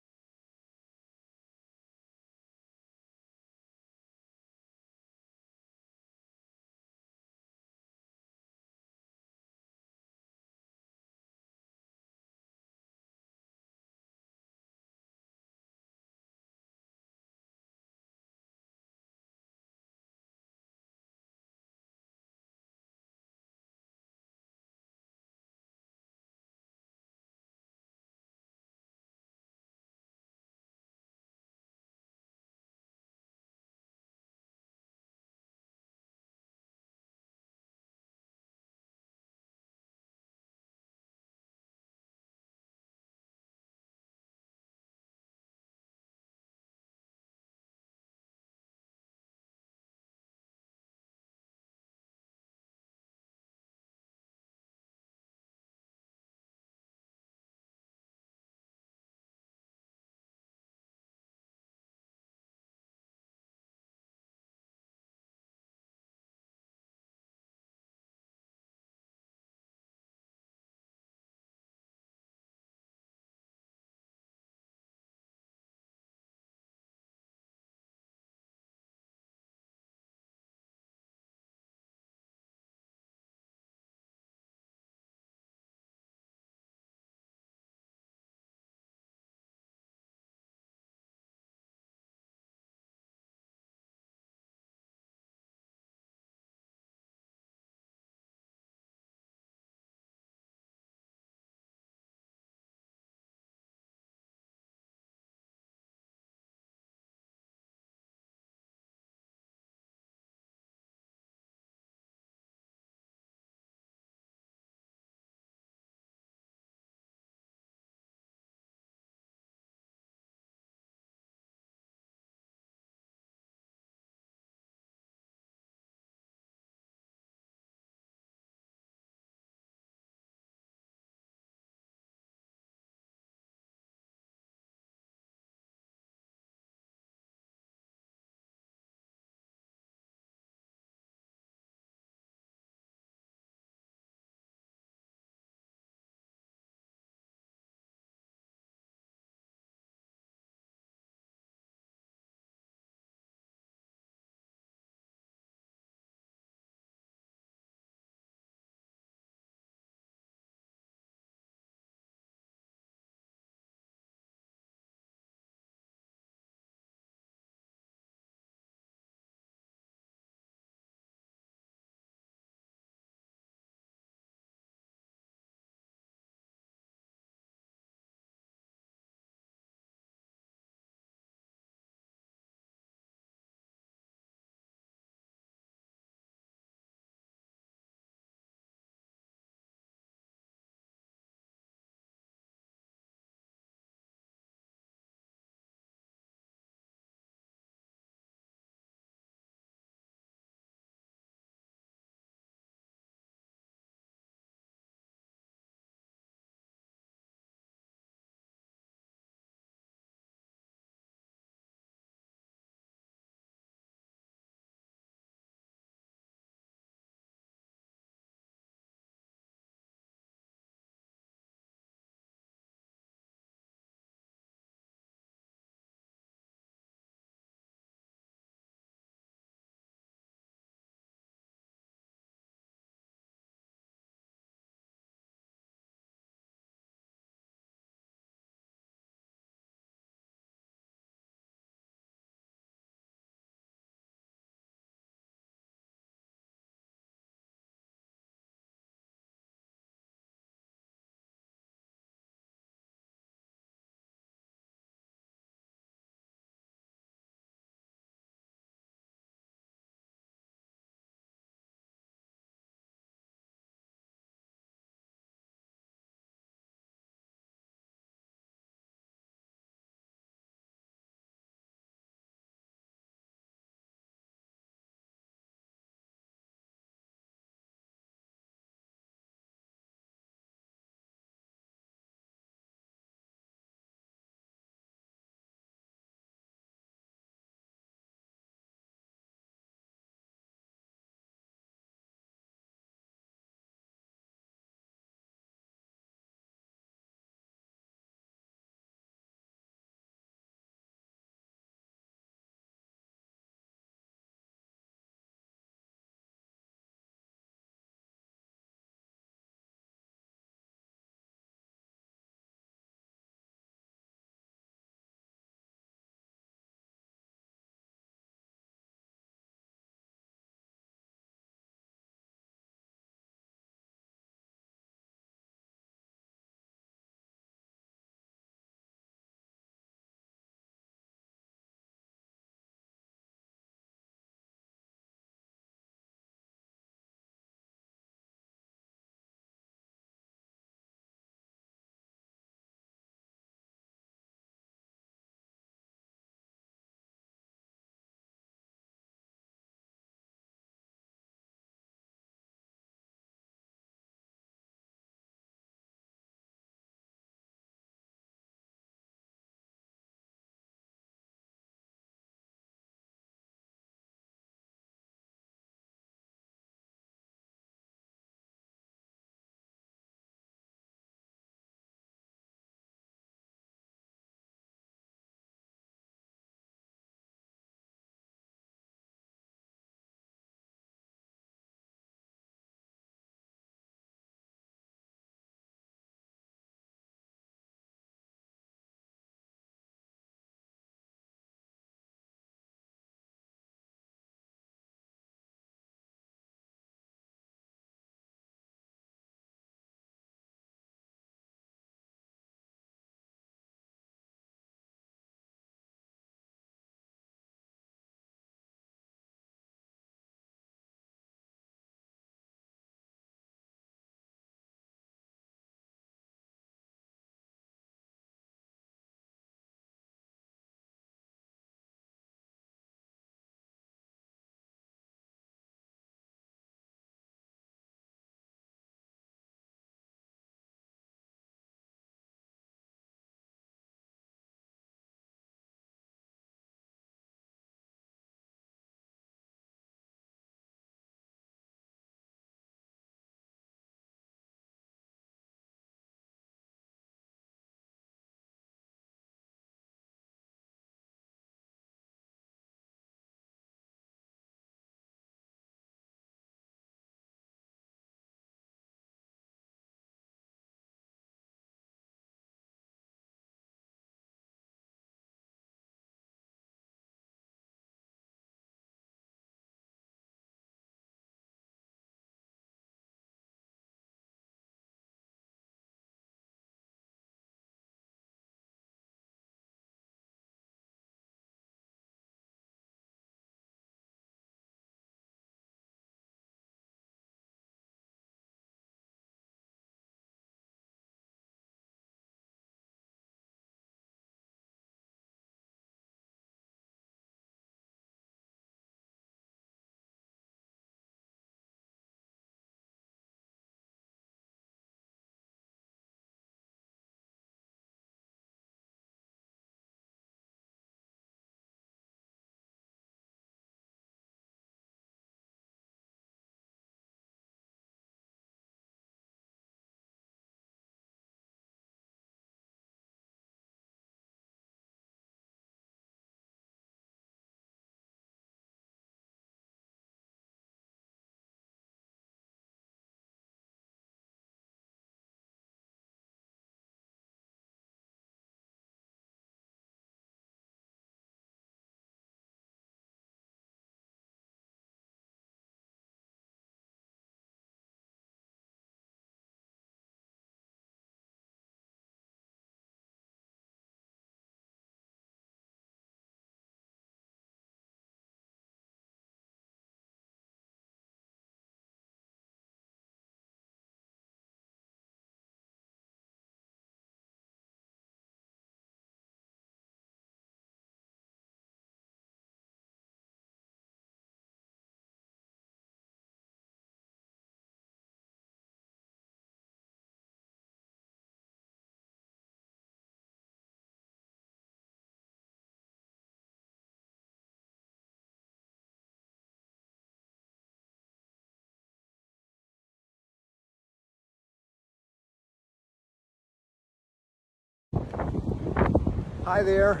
Hi there.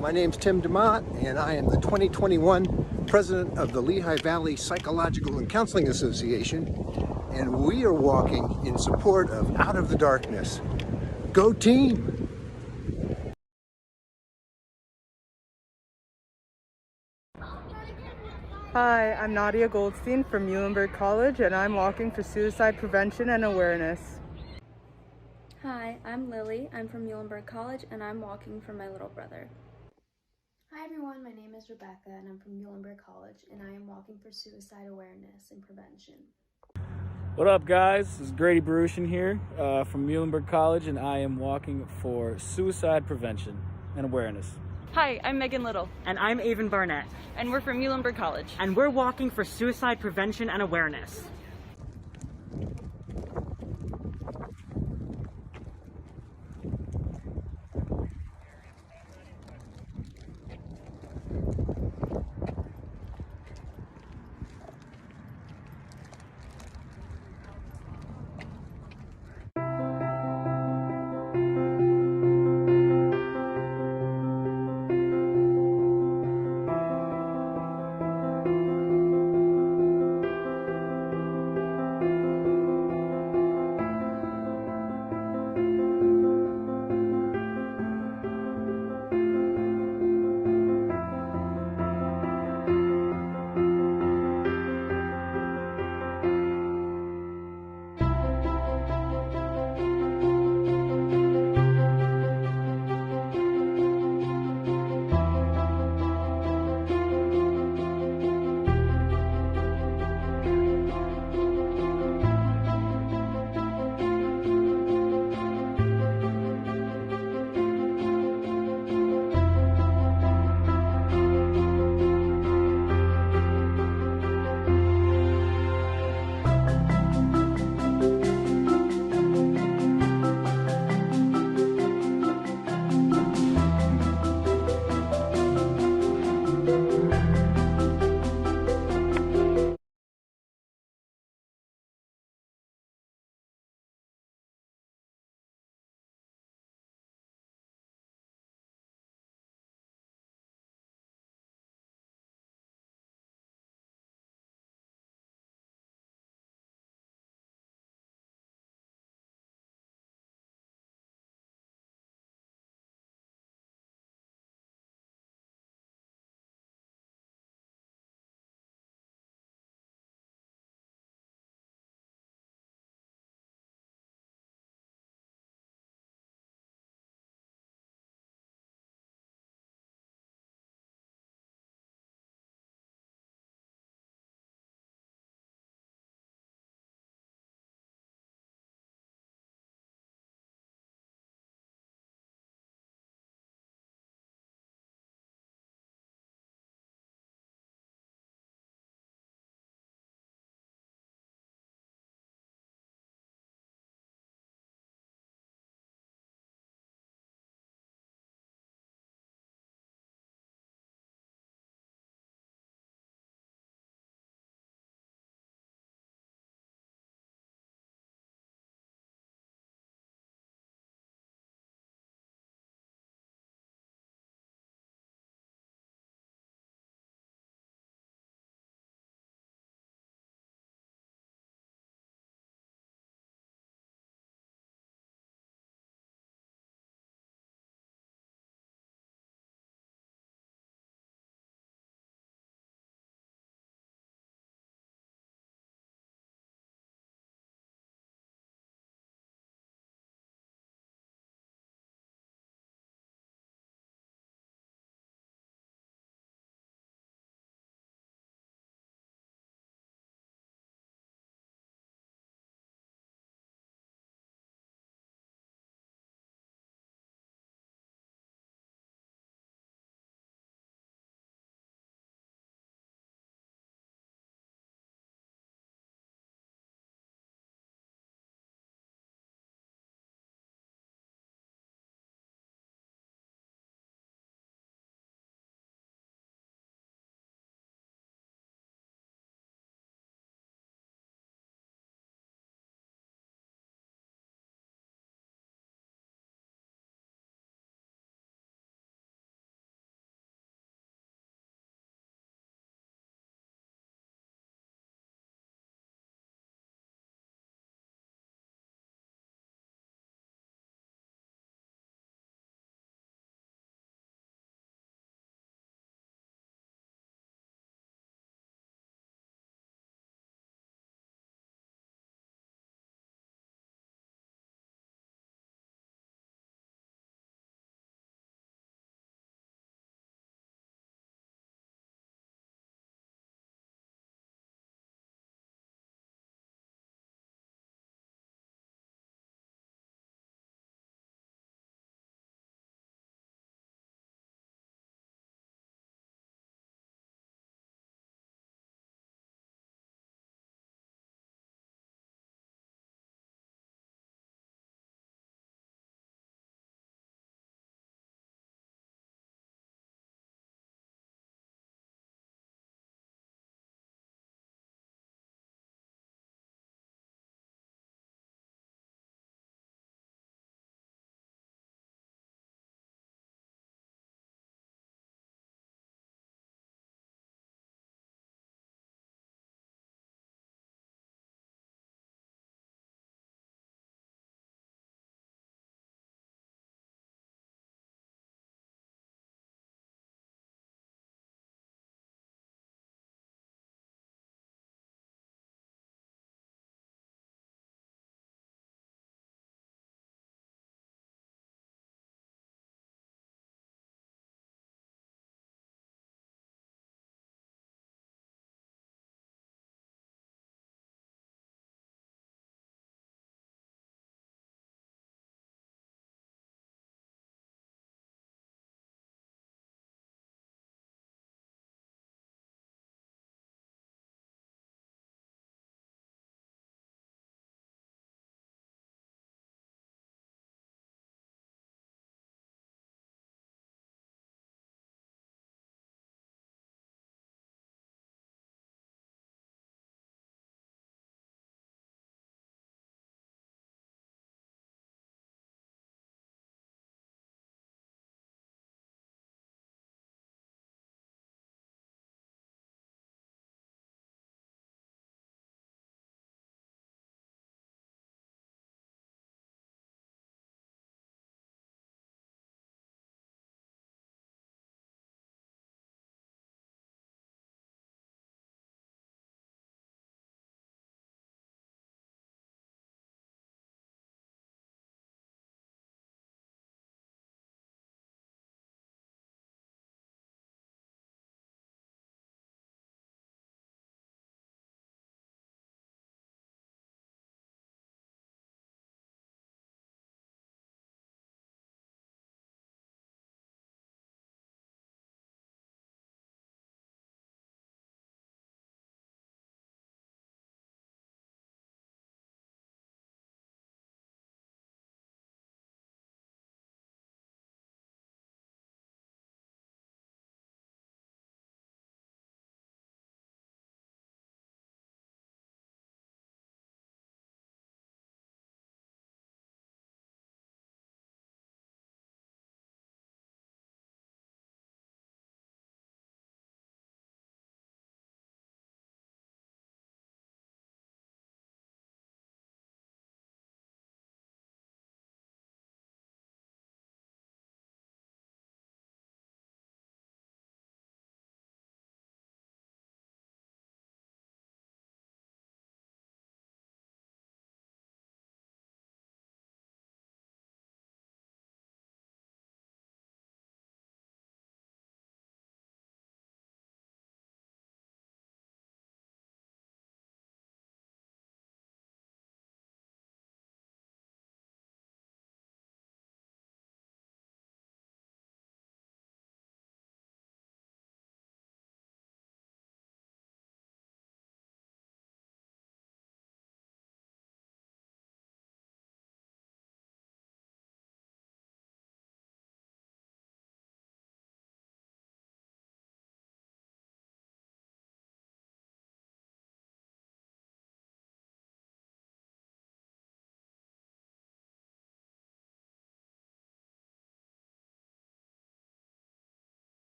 My name's Tim DeMott, and I am the 2021 president of the Lehigh Valley Psychological and Counseling Association, and we are walking in support of Out of the Darkness. Go team! Hi, I'm Nadia Goldstein from Muhlenberg College, and I'm walking for suicide prevention and awareness. Hi, I'm Lily. I'm from Muhlenberg College, and I'm walking for my little brother. Hi everyone, my name is Rebecca and I'm from Muhlenberg College and I am walking for suicide awareness and prevention. What up, guys? This is Grady Baruchin here from Muhlenberg College, and I am walking for suicide prevention and awareness. Hi, I'm Megan Little. And I'm Avon Barnett. And we're from Muhlenberg College. And we're walking for suicide prevention and awareness.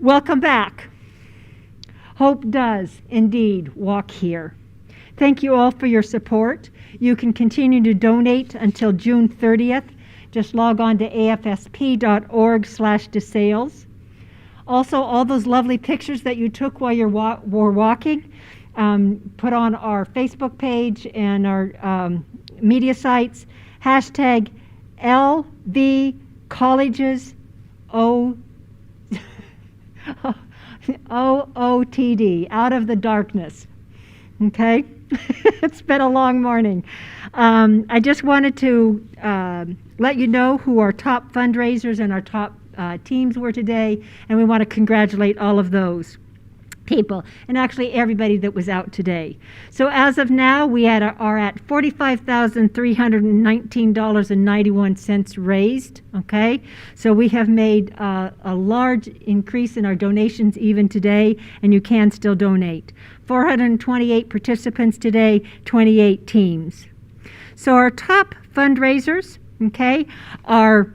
Welcome back. Hope does indeed walk here. Thank you all for your support. You can continue to donate until June 30th. Just log on to afsp.org/DeSales. Also, all those lovely pictures that you took while you were walking, put on our Facebook page and our media sites. Hashtag LVColleges OOTD, out of the darkness. Okay? It's been a long morning. I just wanted to let you know who our top fundraisers and our top teams were today, and we want to congratulate all of those people, and actually everybody that was out today. So as of now, we are at $45,319.91 raised, okay? So we have made a large increase in our donations even today, and you can still donate. 428 participants today, 28 teams. So our top fundraisers, okay, are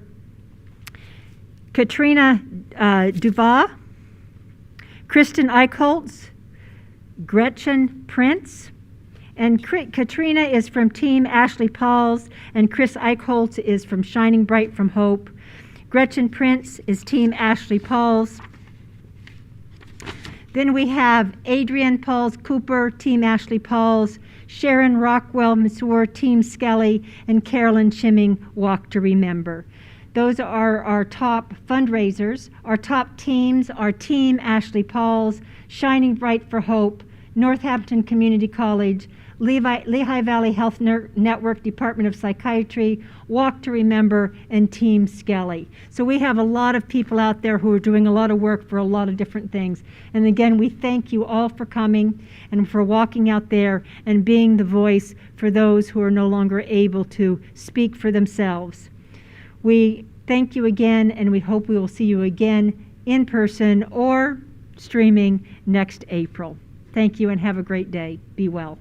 Katrina Duval, Kristen Eichholz, Gretchen Prince, and Katrina is from Team Ashley Pauls, and Chris Eichholz is from Shining Bright from Hope. Gretchen Prince is Team Ashley Pauls. Then we have Adrian Pauls Cooper, Team Ashley Pauls, Sharon Rockwell Masur, Team Skelly, and Carolyn Chimming, Walk to Remember. Those are our top fundraisers. Our top teams are Team Ashley Pauls, Shining Bright for Hope, Northampton Community College, Lehigh Valley Health Network, Department of Psychiatry, Walk to Remember, and Team Skelly. So we have a lot of people out there who are doing a lot of work for a lot of different things. And again, we thank you all for coming and for walking out there and being the voice for those who are no longer able to speak for themselves. We thank you again, and we hope we will see you again in person or streaming next April. Thank you and have a great day. Be well.